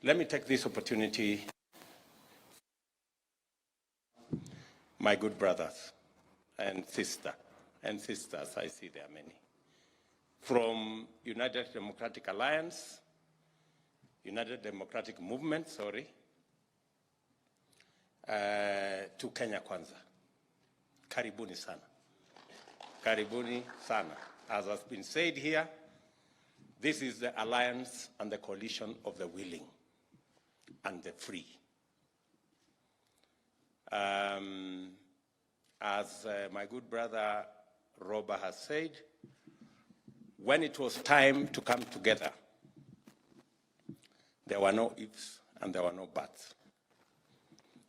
Let me take this opportunity, my good brothers and sisters, I see there are many, from United Democratic Alliance, United Democratic Movement, sorry, to Kenya Kwanza. Karibuni sana. Karibuni sana. As has been said here, this is the alliance and the coalition of the willing and the free. As my good brother Robert has said, when it was time to come together, there were no ifs and there were no buts.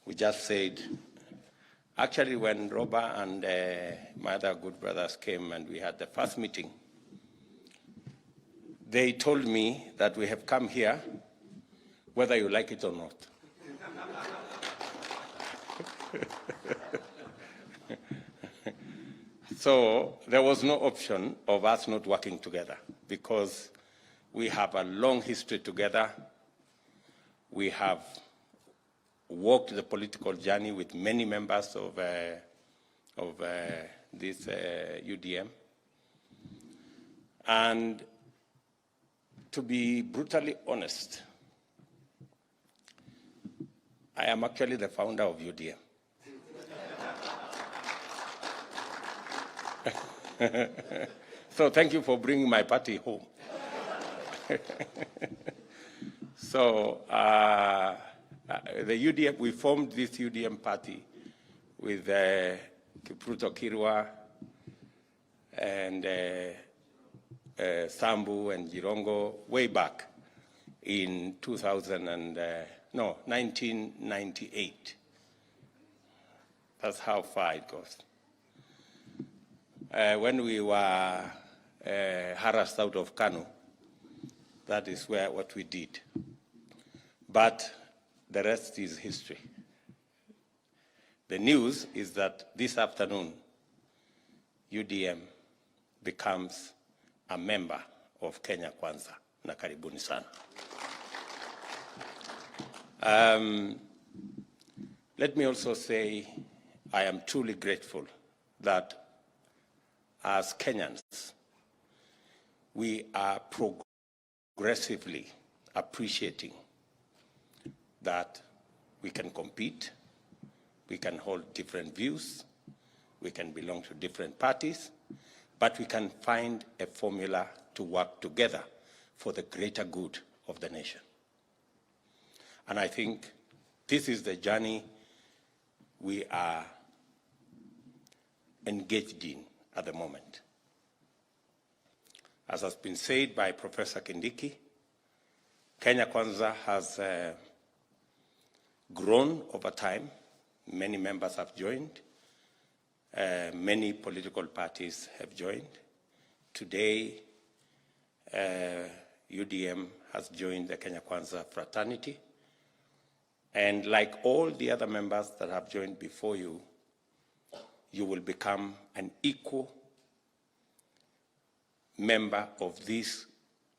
We just said, actually when Robert and my other good brothers came and we had the first meeting, they told me that we have come here whether you like it or not. So there was no option of us not working together because we have a long history together. We have walked the political journey with many members of this UDM. And to be brutally honest, I am actually the founder of UDM. So thank you for bringing my party home. So the UDM, we formed this UDM party with Ruto Kirwa and Sambu and Jirongo way back in 1998. That's how far it goes. When we were harassed out of Kano, that is what we did. But the rest is history. The news is that this afternoon, UDM becomes a member of Kenya Kwanza. Na karibuni sana. Let me also say I am truly grateful that as Kenyans, we are progressively appreciating that we can compete, we can hold different views, we can belong to different parties, but we can find a formula to work together for the greater good of the nation. And I think this is the journey we are engaged in at the moment. As has been said by Professor Kindiki, Kenya Kwanza has grown over time. Many members have joined. Many political parties have joined. Today, UDM has joined the Kenya Kwanza fraternity. And like all the other members that have joined before you, you will become an equal member of this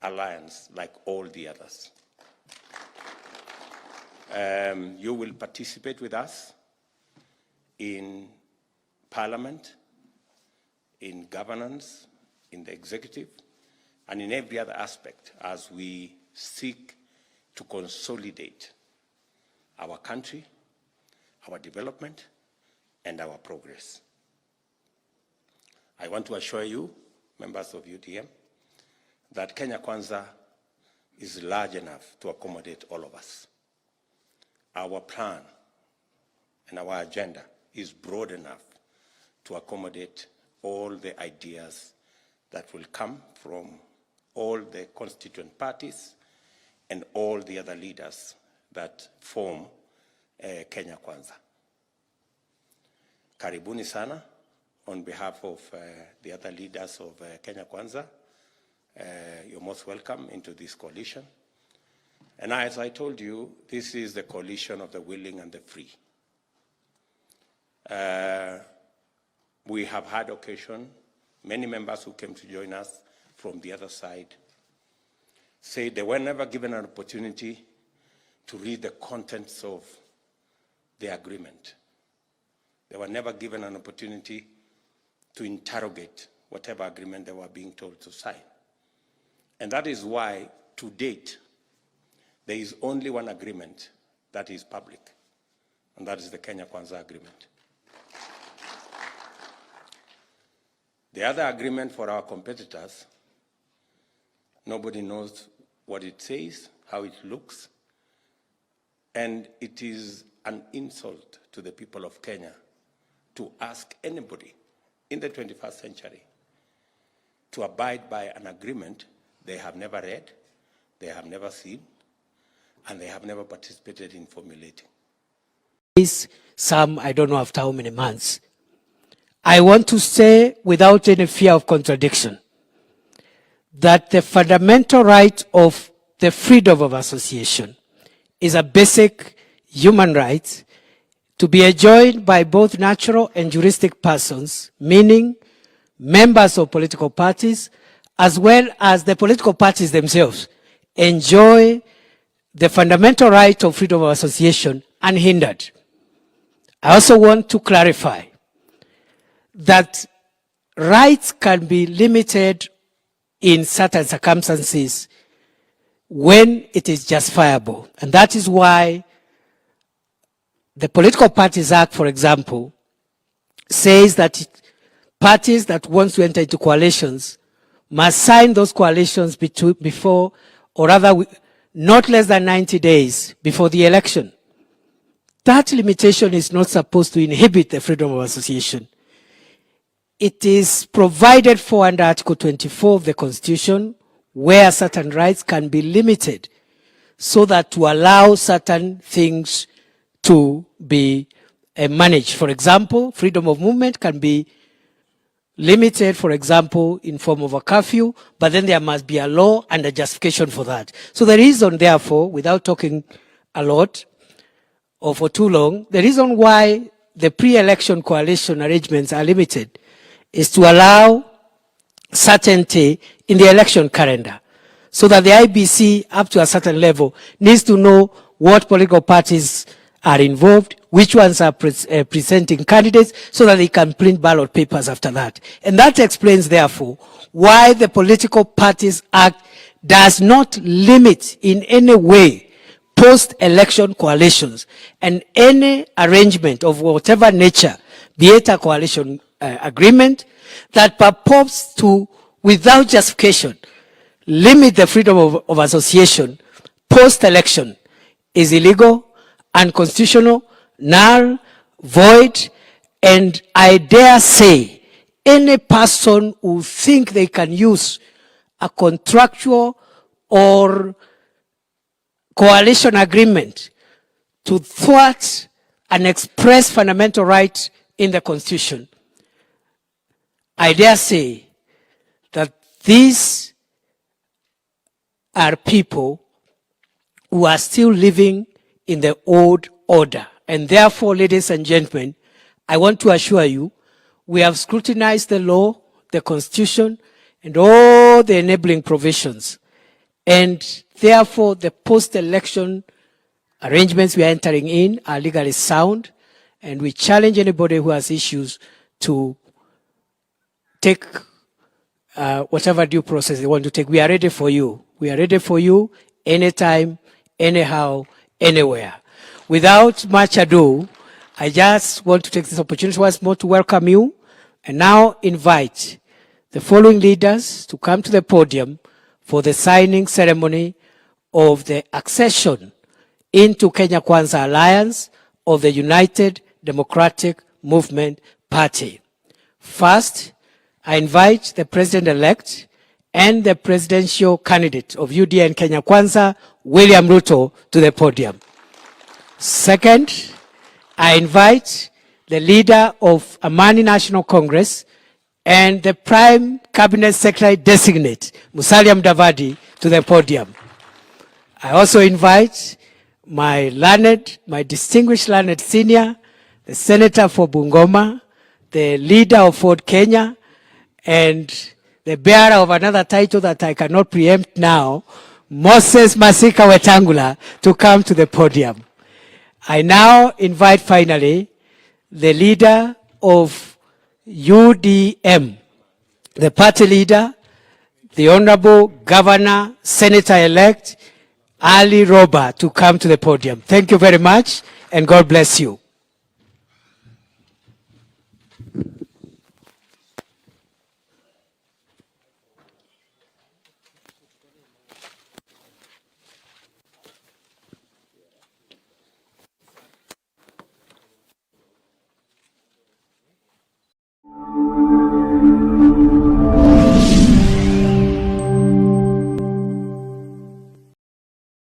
alliance like all the others. You will participate with us in Parliament, in governance, in the executive, and in every other aspect as we seek to consolidate our country, our development, and our progress. I want to assure you, members of UDM, that Kenya Kwanza is large enough to accommodate all of us. Our plan and our agenda is broad enough to accommodate all the ideas that will come from all the constituent parties and all the other leaders that form Kenya Kwanza. Karibuni sana on behalf of the other leaders of Kenya Kwanza. You're most welcome into this coalition. And as I told you, this is the coalition of the willing and the free. We have had occasion many members who came to join us from the other side, say they were never given an opportunity to read the contents of the agreement. They were never given an opportunity to interrogate whatever agreement they were being told to sign. And that is why, to date, there is only one agreement that is public, and that is the Kenya Kwanza agreement. The other agreement for our competitors, nobody knows what it says, how it looks, and it is an insult to the people of Kenya to ask anybody in the 21st century to abide by an agreement they have never read, they have never seen, and they have never participated in formulating. Some, I don't know after how many months. I want to say without any fear of contradiction that the fundamental right of the freedom of association is a basic human right to be enjoyed by both natural and juristic persons, meaning members of political parties, as well as the political parties themselves, enjoy the fundamental right of freedom of association unhindered. I also want to clarify that rights can be limited in certain circumstances when it is justifiable. And that is why the Political Parties Act, for example, says that parties that want to enter into coalitions must sign those coalitions before, or rather not less than 90 days before the election. That limitation is not supposed to inhibit the freedom of association. It is provided for under Article 24 of the Constitution, where certain rights can be limited so that to allow certain things to be managed. For example, freedom of movement can be limited, for example, in form of a curfew, but then there must be a law and a justification for that. So the reason, therefore, without talking a lot or for too long, the reason why the pre-election coalition arrangements are limited is to allow certainty in the election calendar, so that the IBC, up to a certain level, needs to know what political parties are involved, which ones are presenting candidates, so that they can print ballot papers after that. And that explains, therefore, why the Political Parties Act does not limit in any way post-election coalitions, and any arrangement of whatever nature, be it a coalition agreement, that purports to, without justification, limit the freedom of association post-election is illegal, unconstitutional, null, void, and I dare say any person who think they can use a contractual or coalition agreement to thwart an express fundamental right in the Constitution, I dare say that these are people who are still living in the old order. And therefore, ladies and gentlemen, I want to assure you, we have scrutinized the law, the Constitution, and all the enabling provisions. And therefore, the post-election arrangements we are entering in are legally sound, and we challenge anybody who has issues to take whatever due process they want to take. We are ready for you. We are ready for you anytime, anyhow, anywhere. Without much ado, I just want to take this opportunity once more to welcome you and now invite the following leaders to come to the podium for the signing ceremony of the accession into Kenya Kwanza Alliance of the United Democratic Movement Party. First, I invite the President-elect and the presidential candidate of UDA and Kenya Kwanza, William Ruto, to the podium. Second, I invite the leader of Amani National Congress and the Prime Cabinet Secretary Designate, Musalia Mudavadi, to the podium. I also invite my distinguished learned senior, the Senator for Bungoma, the leader of Ford Kenya, and the bearer of another title that I cannot preempt now, Moses Masika Wetangula, to come to the podium. I now invite finally the leader of UDM, the party leader, the Honorable Governor, Senator-elect Ali Roba, to come to the podium. Thank you very much, and God bless you.